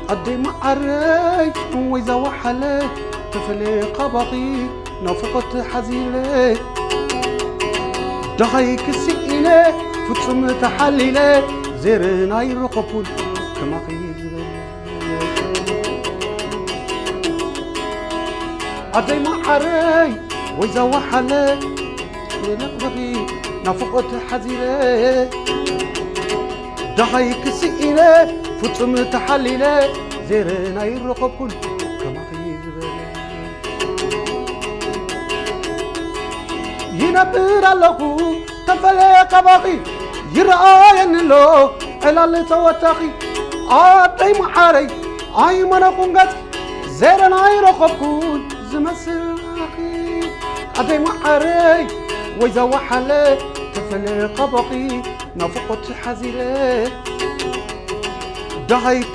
قدي معري وإذا وحلي تفلي قبقي نفقت حزيلي دخيك السئلة فتسم تحليلي زيرنا يرقبون كما قيزبي قدي معري وإذا وحلي تفلي قبقي نفقت حزيلي دخيك السئلة فتسم تحليلي زيرنا يرقبون كما قيزبي ينبر له تفلي قبقي يرأين له إلى اللي توتقي قدي معري أي منقونغت زيرنا يرقبون زمسر أخي قدي معري وإذا وحلي تفلي قبقي نفقت حزيلي دهيك